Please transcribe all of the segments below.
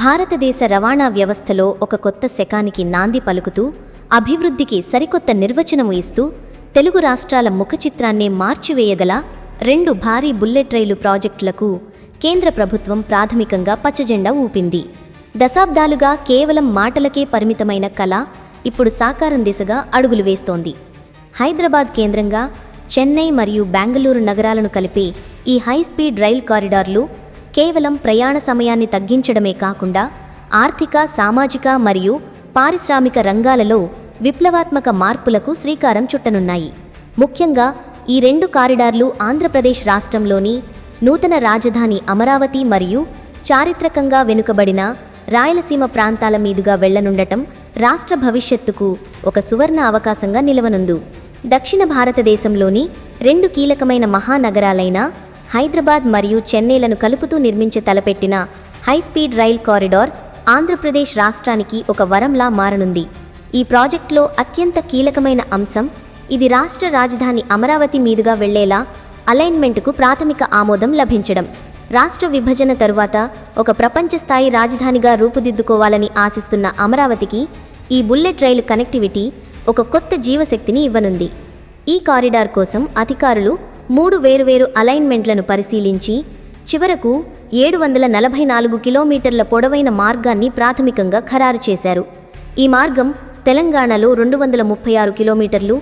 భారతదేశ రవాణా వ్యవస్థలో ఒక కొత్త శకానికి నాంది పలుకుతూ, అభివృద్ధికి సరికొత్త నిర్వచనము ఇస్తూ, తెలుగు రాష్ట్రాల ముఖచిత్రాన్నే మార్చివేయగల 2 భారీ బుల్లెట్ రైలు ప్రాజెక్టులకు కేంద్ర ప్రభుత్వం ప్రాథమికంగా పచ్చజెండా ఊపింది. దశాబ్దాలుగా కేవలం మాటలకే పరిమితమైన కళ ఇప్పుడు సాకారం దిశగా అడుగులు వేస్తోంది. హైదరాబాద్ కేంద్రంగా చెన్నై మరియు బెంగళూరు నగరాలను కలిపే ఈ హైస్పీడ్ రైల్ కారిడార్లు కేవలం ప్రయాణ సమయాన్ని తగ్గించడమే కాకుండా ఆర్థిక, సామాజిక మరియు పారిశ్రామిక రంగాలలో విప్లవాత్మక మార్పులకు శ్రీకారం చుట్టనున్నాయి. ముఖ్యంగా ఈ 2 కారిడార్లు ఆంధ్రప్రదేశ్ రాష్ట్రంలోని నూతన రాజధాని అమరావతి మరియు చారిత్రకంగా వెనుకబడిన రాయలసీమ ప్రాంతాల మీదుగా వెళ్లనుండటం రాష్ట్ర భవిష్యత్తుకు ఒక సువర్ణ అవకాశంగా నిలవనుంది. దక్షిణ భారతదేశంలోని 2 కీలకమైన మహానగరాలైన హైదరాబాద్ మరియు చెన్నైలను కలుపుతూ నిర్మించ తలపెట్టిన హైస్పీడ్ రైల్ కారిడార్ ఆంధ్రప్రదేశ్ రాష్ట్రానికి ఒక వరంలా మారనుంది. ఈ ప్రాజెక్టులో అత్యంత కీలకమైన అంశం ఇది రాష్ట్ర రాజధాని అమరావతి మీదుగా వెళ్లేలా అలైన్మెంట్కు ప్రాథమిక ఆమోదం లభించడం. రాష్ట్ర విభజన తరువాత ఒక ప్రపంచ స్థాయి రాజధానిగా రూపుదిద్దుకోవాలని ఆశిస్తున్న అమరావతికి ఈ బుల్లెట్ రైలు కనెక్టివిటీ ఒక కొత్త జీవశక్తిని ఇవ్వనుంది. ఈ కారిడార్ కోసం అధికారులు 3 వేరువేరు అలైన్మెంట్లను పరిశీలించి చివరకు 744 కిలోమీటర్ల పొడవైన మార్గాన్ని ప్రాథమికంగా ఖరారు చేశారు. ఈ మార్గం తెలంగాణలో 236 కిలోమీటర్లు,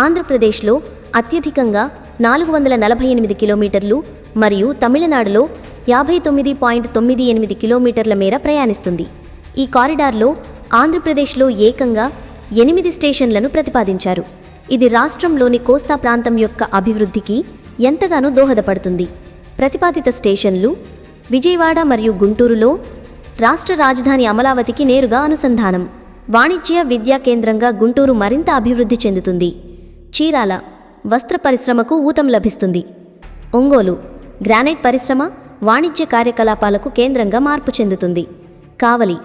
ఆంధ్రప్రదేశ్లో అత్యధికంగా 448 కిలోమీటర్లు మరియు తమిళనాడులో 59.98 కిలోమీటర్ల మేర ప్రయాణిస్తుంది. ఈ కారిడార్లో ఆంధ్రప్రదేశ్లో ఏకంగా 8 స్టేషన్లను ప్రతిపాదించారు. ఇది రాష్ట్రంలోని కోస్తా ప్రాంతం యొక్క అభివృద్ధికి ఎంతగానో దోహదపడుతుంది. ప్రతిపాదిత స్టేషన్లు విజయవాడ మరియు గుంటూరులో, రాష్ట్ర రాజధాని అమరావతికి నేరుగా అనుసంధానం. వాణిజ్య, విద్యా కేంద్రంగా గుంటూరు మరింత అభివృద్ధి చెందుతుంది. చీరాల వస్త్ర పరిశ్రమకు ఊతం లభిస్తుంది. ఒంగోలు గ్రానైట్ పరిశ్రమ, వాణిజ్య కార్యకలాపాలకు కేంద్రంగా మార్పు చెందుతుంది. కావలి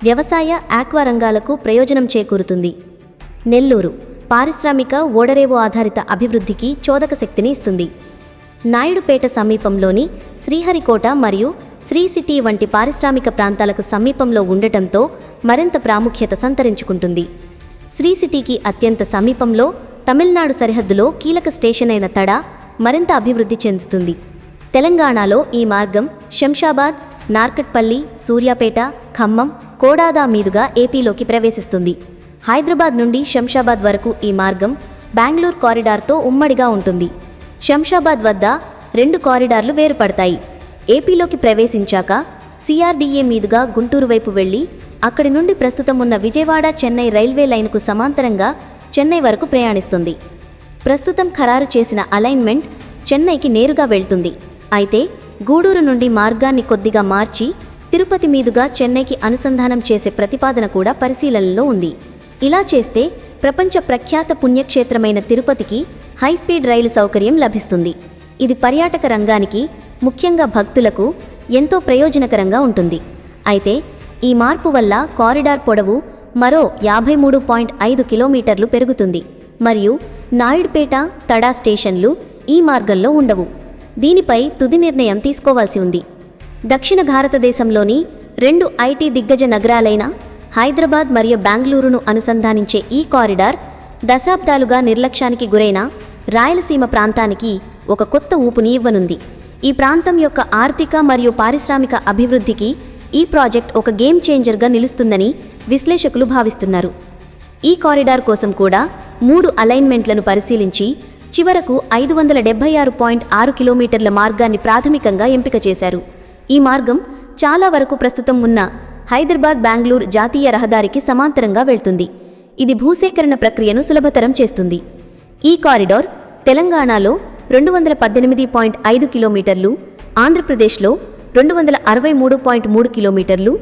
వ్యవసాయ, ఆక్వా రంగాలకు ప్రయోజనం చేకూరుతుంది. నెల్లూరు పారిశ్రామిక, ఓడరేవు ఆధారిత అభివృద్ధికి చోదక శక్తిని ఇస్తుంది. నాయుడుపేట సమీపంలోని శ్రీహరికోట మరియు శ్రీ సిటీ వంటి పారిశ్రామిక ప్రాంతాలకు సమీపంలో ఉండటంతో మరింత ప్రాముఖ్యత సంతరించుకుంటుంది. శ్రీ సిటీకి అత్యంత సమీపంలో తమిళనాడు సరిహద్దులో కీలక స్టేషన్ అయిన తడ మరింత అభివృద్ధి చెందుతుంది. తెలంగాణలో ఈ మార్గం శంషాబాద్, నార్కట్పల్లి, సూర్యాపేట, ఖమ్మం, కోడాదా మీదుగా ఏపీలోకి ప్రవేశిస్తుంది. హైదరాబాద్ నుండి శంషాబాద్ వరకు ఈ మార్గం బెంగళూరు కారిడార్తో ఉమ్మడిగా ఉంటుంది. శంషాబాద్ వద్ద 2 కారిడార్లు వేరుపడతాయి. ఏపీలోకి ప్రవేశించాక సిఆర్డీఏ మీదుగా గుంటూరు వైపు వెళ్లి అక్కడి నుండి ప్రస్తుతం ఉన్న విజయవాడ, చెన్నై రైల్వే లైన్కు సమాంతరంగా చెన్నై వరకు ప్రయాణిస్తుంది. ప్రస్తుతం ఖరారు చేసిన అలైన్మెంట్ చెన్నైకి నేరుగా వెళ్తుంది. అయితే గూడూరు నుండి మార్గాన్ని కొద్దిగా మార్చి తిరుపతి మీదుగా చెన్నైకి అనుసంధానం చేసే ప్రతిపాదన కూడా పరిశీలనలో ఉంది. ఇలా చేస్తే ప్రపంచ ప్రఖ్యాత పుణ్యక్షేత్రమైన తిరుపతికి హైస్పీడ్ రైలు సౌకర్యం లభిస్తుంది. ఇది పర్యాటక రంగానికి, ముఖ్యంగా భక్తులకు ఎంతో ప్రయోజనకరంగా ఉంటుంది. అయితే ఈ మార్పు వల్ల కారిడార్ పొడవు మరో 53.5 కిలోమీటర్లు పెరుగుతుంది మరియు నాయుడుపేట, తడా స్టేషన్లు ఈ మార్గంలో ఉండవు. దీనిపై తుది నిర్ణయం తీసుకోవాల్సి ఉంది. దక్షిణ భారతదేశంలోని 2 ఐటీ దిగ్గజ నగరాలైన హైదరాబాద్ మరియు బెంగళూరును అనుసంధానించే ఈ కారిడార్ దశాబ్దాలుగా నిర్లక్ష్యానికి గురైన రాయలసీమ ప్రాంతానికి ఒక కొత్త ఊపుని ఇవ్వనుంది. ఈ ప్రాంతం యొక్క ఆర్థిక మరియు పారిశ్రామిక అభివృద్ధికి ఈ ప్రాజెక్ట్ ఒక గేమ్ చేంజర్గా నిలుస్తుందని విశ్లేషకులు భావిస్తున్నారు. ఈ కారిడార్ కోసం కూడా 3 అలైన్మెంట్లను పరిశీలించి చివరకు 576.6 కిలోమీటర్ల మార్గాన్ని ప్రాథమికంగా ఎంపిక చేశారు. ఈ మార్గం చాలా వరకు ప్రస్తుతం ఉన్న హైదరాబాద్, బెంగళూరు జాతీయ రహదారికి సమాంతరంగా వెళ్తుంది. ఇది భూసేకరణ ప్రక్రియను సులభతరం చేస్తుంది. ఈ కారిడార్ తెలంగాణలో 218.5 కిలోమీటర్లు, ఆంధ్రప్రదేశ్లో 263.3 కిలోమీటర్లు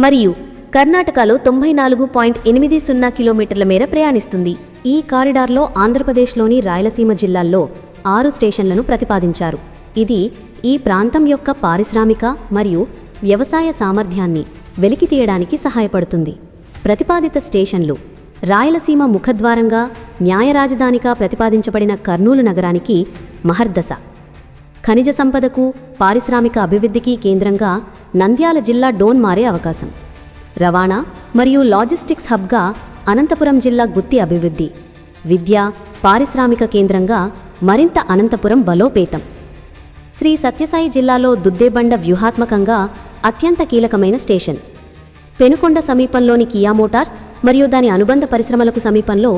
మరియు కర్ణాటకలో 94.80 కిలోమీటర్ల మేర ప్రయాణిస్తుంది. ఈ కారిడార్లో ఆంధ్రప్రదేశ్లోని రాయలసీమ జిల్లాల్లో 6 స్టేషన్లను ప్రతిపాదించారు. ఇది ఈ ప్రాంతం యొక్క పారిశ్రామిక మరియు వ్యవసాయ సామర్థ్యాన్ని వెలికితీయడానికి సహాయపడుతుంది. ప్రతిపాదిత స్టేషన్లు రాయలసీమ ముఖద్వారంగా, న్యాయ రాజధానిగా ప్రతిపాదించబడిన కర్నూలు నగరానికి మహర్దశ, ఖనిజ సంపదకు, పారిశ్రామిక అభివృద్ధికి కేంద్రంగా నంద్యాల జిల్లా డోన్ మారే అవకాశం. రవాణా మరియు లాజిస్టిక్స్ హబ్గా అనంతపురం జిల్లా గుత్తి అభివృద్ధి. విద్య, పారిశ్రామిక కేంద్రంగా మరింత అనంతపురం బలోపేతం. శ్రీ సత్యసాయి జిల్లాలో దుద్దేబండ వ్యూహాత్మకంగా అత్యంత కీలకమైన స్టేషన్. పెనుకొండ సమీపంలోని కియా మోటార్స్ మరియు దాని అనుబంధ పరిశ్రమలకు సమీపంలో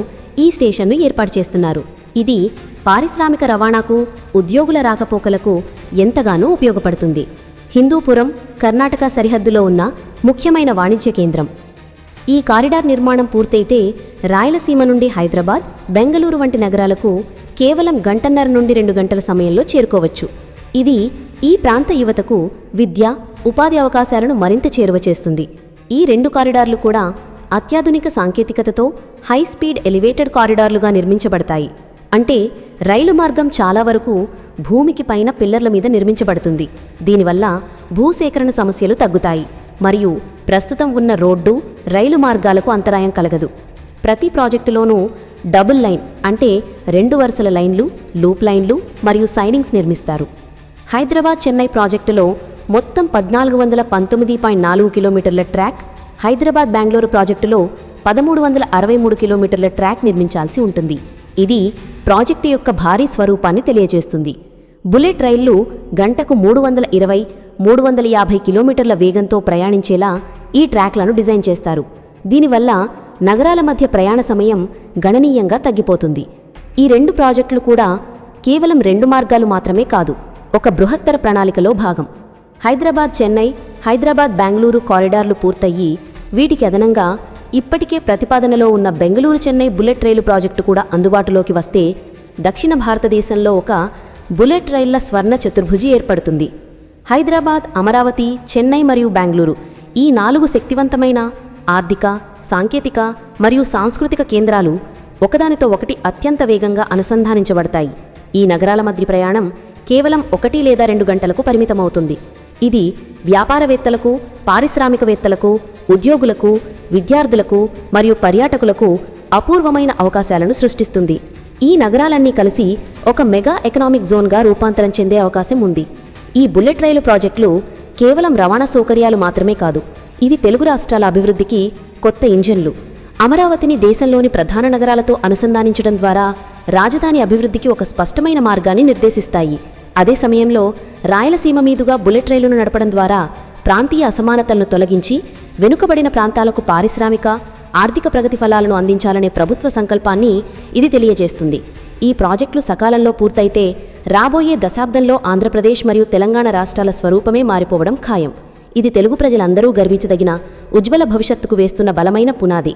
ఈ స్టేషన్ను ఏర్పాటు చేస్తున్నారు. ఇది పారిశ్రామిక రవాణాకు, ఉద్యోగుల రాకపోకలకు ఎంతగానో ఉపయోగపడుతుంది. హిందూపురం, కర్ణాటక సరిహద్దులో ఉన్న ముఖ్యమైన వాణిజ్య కేంద్రం. ఈ కారిడార్ నిర్మాణం పూర్తయితే రాయలసీమ నుండి హైదరాబాద్, బెంగళూరు వంటి నగరాలకు కేవలం గంటన్నర నుండి 2 గంటల సమయంలో చేరుకోవచ్చు. ఇది ఈ ప్రాంత యువతకు విద్య, ఉపాధి అవకాశాలను మరింత చేరువ చేస్తుంది. ఈ 2 కారిడార్లు కూడా అత్యాధునిక సాంకేతికతతో హై స్పీడ్ ఎలివేటెడ్ కారిడార్లుగా నిర్మించబడతాయి. అంటే రైలు మార్గం చాలా వరకు భూమికి పైన పిల్లర్ల మీద నిర్మించబడుతుంది. దీనివల్ల భూసేకరణ సమస్యలు తగ్గుతాయి మరియు ప్రస్తుతం ఉన్న రోడ్డు, రైలు మార్గాలకు అంతరాయం కలగదు. ప్రతి ప్రాజెక్టులోనూ డబుల్ లైన్ అంటే 2 వరుసల లైన్లు, లూప్ లైన్లు మరియు సైడింగ్స్ నిర్మిస్తారు. హైదరాబాద్ చెన్నై ప్రాజెక్టులో మొత్తం 1419.4 కిలోమీటర్ల ట్రాక్, హైదరాబాద్ బెంగళూరు ప్రాజెక్టులో 1363 కిలోమీటర్ల ట్రాక్ నిర్మించాల్సి ఉంటుంది. ఇది ప్రాజెక్టు యొక్క భారీ స్వరూపాన్ని తెలియజేస్తుంది. బుల్లెట్ రైళ్లు గంటకు 320-350 కిలోమీటర్ల వేగంతో ప్రయాణించేలా ఈ ట్రాక్లను డిజైన్ చేస్తారు. దీనివల్ల నగరాల మధ్య ప్రయాణ సమయం గణనీయంగా తగ్గిపోతుంది. ఈ 2 ప్రాజెక్టులు కూడా కేవలం 2 మార్గాలు మాత్రమే కాదు, ఒక బృహత్తర ప్రణాళికలో భాగం. హైదరాబాద్ చెన్నై, హైదరాబాద్ బెంగళూరు కారిడార్లు పూర్తయ్యి వీటికి అదనంగా ఇప్పటికే ప్రతిపాదనలో ఉన్న బెంగళూరు చెన్నై బుల్లెట్ రైలు ప్రాజెక్టు కూడా అందుబాటులోకి వస్తే దక్షిణ భారతదేశంలో ఒక బుల్లెట్ రైళ్ల స్వర్ణ చతుర్భుజి ఏర్పడుతుంది. హైదరాబాద్, అమరావతి, చెన్నై మరియు బెంగళూరు ఈ 4 శక్తివంతమైన ఆర్థిక, సాంకేతిక మరియు సాంస్కృతిక కేంద్రాలు ఒకదానితో ఒకటి అత్యంత వేగంగా అనుసంధానించబడతాయి. ఈ నగరాల మధ్య ప్రయాణం కేవలం 1 లేదా 2 గంటలకు పరిమితమవుతుంది. ఇది వ్యాపారవేత్తలకు, పారిశ్రామికవేత్తలకు, ఉద్యోగులకు, విద్యార్థులకు మరియు పర్యాటకులకు అపూర్వమైన అవకాశాలను సృష్టిస్తుంది. ఈ నగరాలన్నీ కలిసి ఒక మెగా ఎకనామిక్ జోన్గా రూపాంతరం చెందే అవకాశం ఉంది. ఈ బుల్లెట్ రైలు ప్రాజెక్టులు కేవలం రవాణా సౌకర్యాలు మాత్రమే కాదు, ఇవి తెలుగు రాష్ట్రాల అభివృద్ధికి కొత్త ఇంజన్లు. అమరావతిని దేశంలోని ప్రధాన నగరాలతో అనుసంధానించడం ద్వారా రాజధాని అభివృద్ధికి ఒక స్పష్టమైన మార్గాన్ని నిర్దేశిస్తాయి. అదే సమయంలో రాయలసీమ మీదుగా బుల్లెట్ రైలును నడపడం ద్వారా ప్రాంతీయ అసమానతలను తొలగించి వెనుకబడిన ప్రాంతాలకు పారిశ్రామిక, ఆర్థిక ప్రగతి ఫలాలను అందించాలనే ప్రభుత్వ సంకల్పాన్ని ఇది తెలియజేస్తుంది. ఈ ప్రాజెక్టులు సకాలంలో పూర్తయితే రాబోయే దశాబ్దంలో ఆంధ్రప్రదేశ్ మరియు తెలంగాణ రాష్ట్రాల స్వరూపమే మారిపోవడం ఖాయం. ఇది తెలుగు ప్రజలందరూ గర్వించదగిన ఉజ్వల భవిష్యత్తుకు వేస్తున్న బలమైన పునాది.